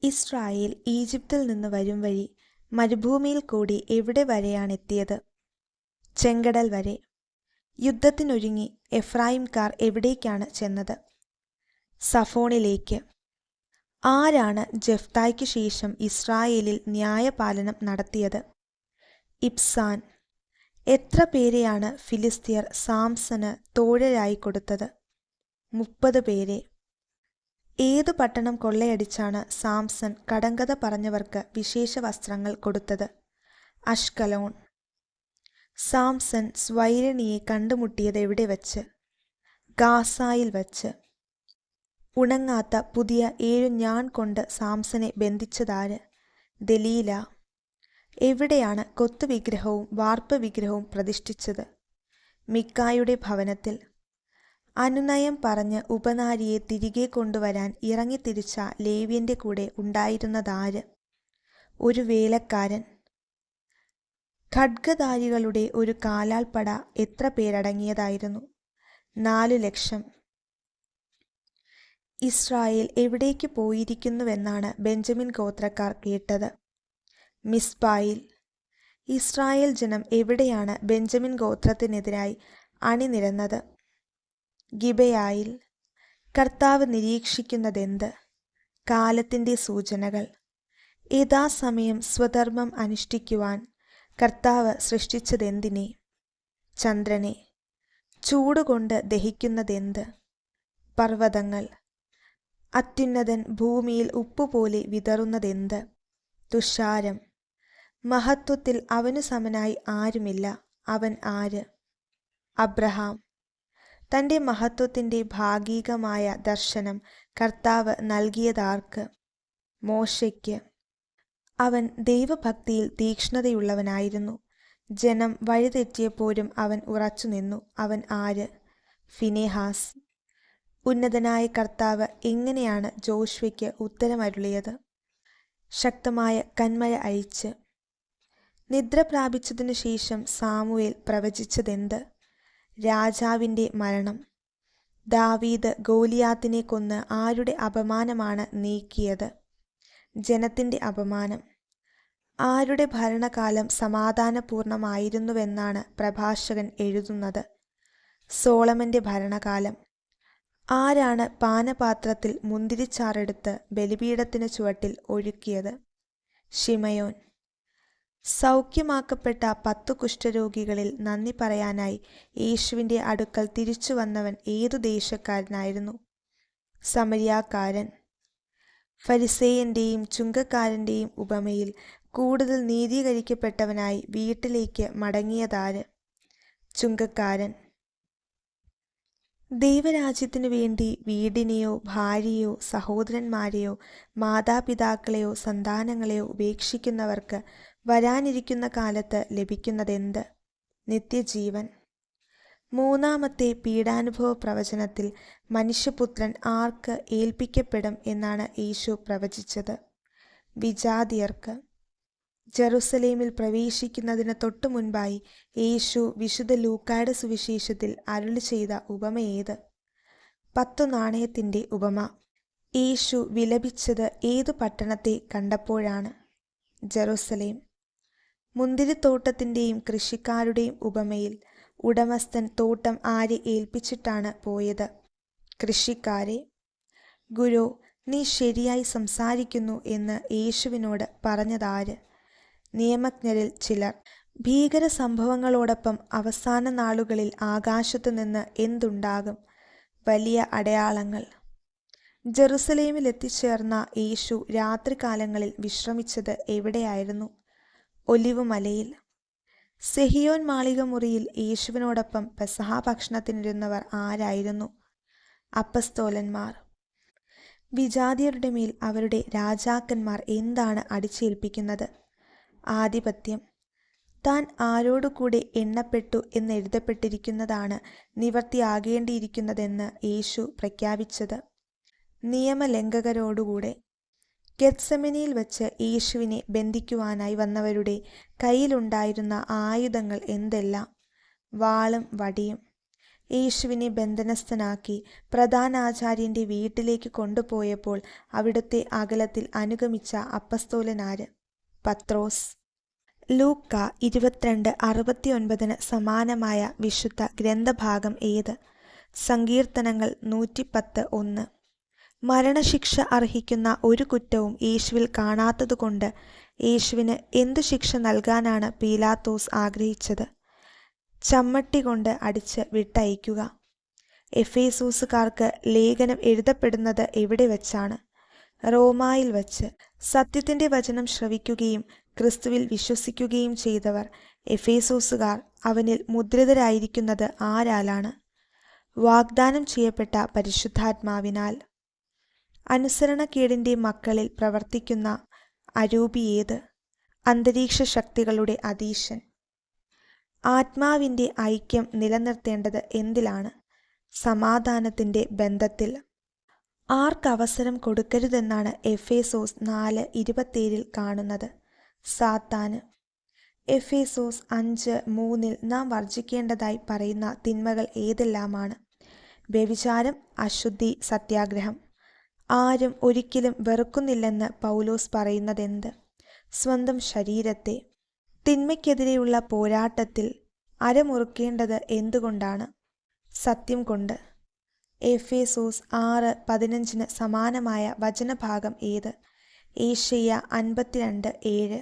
Israel ഈജിപ്തിൽ നിന്ന് വരും വഴി മരുഭൂമിയിൽ കൂടി എവിടെ വരെയാണെത്തിയത്? ചെങ്കടൽ വരെ. യുദ്ധത്തിനൊരുങ്ങി എഫ്രായിംകാർ എവിടേക്കാണ് ചെന്നത്? സഫോണിലേക്ക്. ആരാണ് ജെഫ്തായ്ക്ക് ശേഷം ഇസ്രായേലിൽ ന്യായപാലനം നടത്തിയത്? ഇബ്സാൻ. എത്ര പേരെയാണ് ഫിലിസ്തീയർ സാംസന് തോഴരായി കൊടുത്തത്? 30 പേരെ. ഏതു പട്ടണം കൊള്ളയടിച്ചാണ് സാംസൺ കടങ്കഥ പറഞ്ഞവർക്ക് വിശേഷ വസ്ത്രങ്ങൾ കൊടുത്തത്? അഷ്കലോൺ. സാംസൺ സ്വൈരണിയെ കണ്ടുമുട്ടിയത് എവിടെ വച്ച്? ഗാസായിൽ വച്ച്. ഉണങ്ങാത്ത പുതിയ 7 ഞാൺ കൊണ്ട് സാംസനെ ബന്ധിച്ചതാര്? ദലീല. എവിടെയാണ് കൊത്തുവിഗ്രഹവും വാർപ്പ് വിഗ്രഹവും പ്രതിഷ്ഠിച്ചത്? മിക്കായുടെ ഭവനത്തിൽ. അനുനയം പറഞ്ഞ് ഉപനാരിയെ തിരികെ കൊണ്ടുവരാൻ ഇറങ്ങിത്തിരിച്ച ലേവ്യന്റെ കൂടെ ഉണ്ടായിരുന്നതാര്? ഒരു വേലക്കാരൻ. ഖഡ്ഗധാരികളുടെ ഒരു കാലാൾപ്പട എത്ര പേരടങ്ങിയതായിരുന്നു? 4 ലക്ഷം. ഇസ്രായേൽ എവിടേക്ക് പോയിരിക്കുന്നുവെന്നാണ് ബെഞ്ചമിൻ ഗോത്രക്കാർ കേട്ടത്? മിസ്പായിൽ. ഇസ്രായേൽ ജനം എവിടെയാണ് ബെഞ്ചമിൻ ഗോത്രത്തിനെതിരായി അണിനിരന്നത്? ഗിബയായിൽ. കർത്താവ് നിരീക്ഷിക്കുന്നതെന്ത്? കാലത്തിൻ്റെ സൂചനകൾ. യഥാസമയം സ്വധർമ്മം അനുഷ്ഠിക്കുവാൻ കർത്താവ് സൃഷ്ടിച്ചതെന്തിനെ? ചന്ദ്രനെ. ചൂടുകൊണ്ട് ദഹിക്കുന്നതെന്ത്? പർവ്വതങ്ങൾ. അത്യുന്നതൻ ഭൂമിയിൽ ഉപ്പുപോലെ വിതറുന്നതെന്ത്? തുഷാരം. മഹത്വത്തിൽ അവനു സമനായി ആരുമില്ല. അവൻ ആര്? അബ്രഹാം. തൻ്റെ മഹത്വത്തിൻ്റെ ഭാഗികമായ ദർശനം കർത്താവ് നൽകിയതാർക്ക്? മോശയ്ക്ക്. അവൻ ദൈവഭക്തിയിൽ തീക്ഷ്ണതയുള്ളവനായിരുന്നു. ജനം വഴിതെറ്റിയപ്പോഴും അവൻ ഉറച്ചുനിന്നു. അവൻ ആര്? ഫിനെഹാസ്. ഉന്നതനായ കർത്താവ് എങ്ങനെയാണ് ജോഷ്വയ്ക്ക് ഉത്തരമരുളിയത്? ശക്തമായ കന്മഴ അയച്ച്. നിദ്ര പ്രാപിച്ചതിനു ശേഷം സാമുവേൽ പ്രവചിച്ചതെന്ത്? രാജാവിൻ്റെ മരണം. ദാവീദ് ഗോലിയാത്തിനെ കൊന്ന് ആരുടെ അപമാനമാണ് നീക്കിയത്? ജനത്തിൻ്റെ അപമാനം. ആരുടെ ഭരണകാലം സമാധാനപൂർണമായിരുന്നുവെന്നാണ് പ്രഭാഷകൻ എഴുതുന്നത്? സോളമൻ്റെ ഭരണകാലം. ആരാണ് പാനപാത്രത്തിൽ മുന്തിരിച്ചാറെടുത്ത് ബലിപീഠത്തിന് ചുവട്ടിൽ ഒഴുക്കിയത്? ശിമയോൻ. സൗഖ്യമാക്കപ്പെട്ട 10 കുഷ്ഠരോഗികളിൽ നന്ദി പറയാനായി യേശുവിൻ്റെ അടുക്കൽ തിരിച്ചു വന്നവൻ ഏതു ദേശക്കാരനായിരുന്നു? സമരിയാക്കാരൻ. ഫരിസേയൻ്റെയും ചുങ്കക്കാരൻ്റെയും ഉപമയിൽ കൂടുതൽ നീതീകരിക്കപ്പെട്ടവനായി വീട്ടിലേക്ക് മടങ്ങിയതാര്? ചുങ്കക്കാരൻ. ദൈവരാജ്യത്തിനു വേണ്ടി വീടിനെയോ ഭാര്യയോ സഹോദരന്മാരെയോ മാതാപിതാക്കളെയോ സന്താനങ്ങളെയോ ഉപേക്ഷിക്കുന്നവർക്ക് വരാനിരിക്കുന്ന കാലത്ത് ലഭിക്കുന്നതെന്ത്? നിത്യജീവൻ. 3-ാമത്തെ പീഡാനുഭവ പ്രവചനത്തിൽ മനുഷ്യപുത്രൻ ആർക്ക് ഏൽപ്പിക്കപ്പെടും എന്നാണ് യേശു പ്രവചിച്ചത്? വിജാതിയർക്ക്. ജെറുസലേമിൽ പ്രവേശിക്കുന്നതിന് തൊട്ടു മുൻപായി യേശു വിശുദ്ധ ലൂക്കായുടെ സുവിശേഷത്തിൽ അരുളി ചെയ്ത ഉപമയേത്? 10 നാണയത്തിൻ്റെ ഉപമ. യേശു വിലപിച്ചത് ഏതു പട്ടണത്തെ കണ്ടപ്പോഴാണ്? ജെറുസലേം. മുന്തിരിത്തോട്ടത്തിൻ്റെയും കൃഷിക്കാരുടെയും ഉപമയിൽ ഉടമസ്ഥൻ തോട്ടം ആരെ ഏൽപ്പിച്ചിട്ടാണ് പോയത്? കൃഷിക്കാരെ. ഗുരു, നീ ശരിയായി സംസാരിക്കുന്നു എന്ന് യേശുവിനോട് പറഞ്ഞതാര്? നിയമജ്ഞരിൽ ചിലർ. ഭീകര സംഭവങ്ങളോടൊപ്പം അവസാന നാളുകളിൽ ആകാശത്തു നിന്ന് എന്തുണ്ടാകും? വലിയ അടയാളങ്ങൾ. ജെറുസലേമിൽ എത്തിച്ചേർന്ന യേശു രാത്രികാലങ്ങളിൽ വിശ്രമിച്ചത് എവിടെയായിരുന്നു? ഒലിവ് മലയിൽ. സെഹിയോൻ മാളിക മുറിയിൽ യേശുവിനോടൊപ്പം പെസഹ ഭക്ഷണത്തിനിരുന്നവർ ആരായിരുന്നു? അപ്പസ്തോലന്മാർ. വിജാതിയരുടെ മേൽ അവരുടെ രാജാക്കന്മാർ എന്താണ് അടിച്ചേൽപ്പിക്കുന്നത്? ആധിപത്യം. താൻ ആരോടുകൂടെ എണ്ണപ്പെട്ടു എന്നെഴുതപ്പെട്ടിരിക്കുന്നതാണ് നിവർത്തിയാകേണ്ടിയിരിക്കുന്നതെന്ന് യേശു പ്രഖ്യാപിച്ചത് നിയമലംഘകരോടുകൂടെ. ഗെത്സമനിയിൽ വച്ച് യേശുവിനെ ബന്ധിക്കുവാനായി വന്നവരുടെ കയ്യിലുണ്ടായിരുന്ന ആയുധങ്ങൾ എന്തെല്ലാം? വാളും വടിയും. യേശുവിനെ ബന്ധനസ്ഥനാക്കി പ്രധാനാചാര്യന്റെ വീട്ടിലേക്ക് കൊണ്ടുപോയപ്പോൾ അവിടുത്തെ അകലത്തിൽ അനുഗമിച്ച അപ്പസ്തോലനാര്? പത്രോസ്. ലൂക്ക 22:69 സമാനമായ വിശുദ്ധ ഗ്രന്ഥഭാഗം ഏത്? സങ്കീർത്തനങ്ങൾ 110:1. മരണശിക്ഷ അർഹിക്കുന്ന ഒരു കുറ്റവും യേശുവിൽ കാണാത്തതുകൊണ്ട് യേശുവിന് എന്തു ശിക്ഷ നൽകാനാണ് പീലാത്തോസ് ആഗ്രഹിച്ചത്? ചമ്മട്ടി കൊണ്ട് അടിച്ച് വിട്ടയക്കുക. എഫേസൂസുകാർക്ക് ലേഖനം എഴുതപ്പെടുന്നത് എവിടെ വച്ചാണ്? റോമായിൽ വച്ച്. സത്യത്തിന്റെ വചനം ശ്രവിക്കുകയും ക്രിസ്തുവിൽ വിശ്വസിക്കുകയും ചെയ്തവർ എഫേസൂസുകാർ അവനിൽ മുദ്രിതരായിരിക്കുന്നത് ആരാലാണ്? വാഗ്ദാനം ചെയ്യപ്പെട്ട പരിശുദ്ധാത്മാവിനാൽ. അനുസരണക്കേടിന്റെ മക്കളിൽ പ്രവർത്തിക്കുന്ന അരൂപി ഏത്? അന്തരീക്ഷ ശക്തികളുടെ അധീശൻ. ആത്മാവിന്റെ ഐക്യം നിലനിർത്തേണ്ടത് എന്തിലാണ്? സമാധാനത്തിന്റെ ബന്ധത്തിൽ. ആർക്കവസരം കൊടുക്കരുതെന്നാണ് എഫേസോസ് 4:27 കാണുന്നത്? സാത്താന്. എഫേസോസ് 5:3 നാം വർജിക്കേണ്ടതായി പറയുന്ന തിന്മകൾ ഏതെല്ലാമാണ്? വ്യഭിചാരം, അശുദ്ധി, സത്യാഗ്രഹം. ആരും ഒരിക്കലും വെറുക്കുന്നില്ലെന്ന് പൗലോസ് പറയുന്നതെന്ത്? സ്വന്തം ശരീരത്തെ. തിന്മയ്ക്കെതിരെയുള്ള പോരാട്ടത്തിൽ അരമുറുക്കേണ്ടത് എന്തുകൊണ്ടാണ്? സത്യം കൊണ്ട്. എഫേസോസ് 6:15 സമാനമായ വചനഭാഗം ഏത്? ഏശയ്യ 52:7.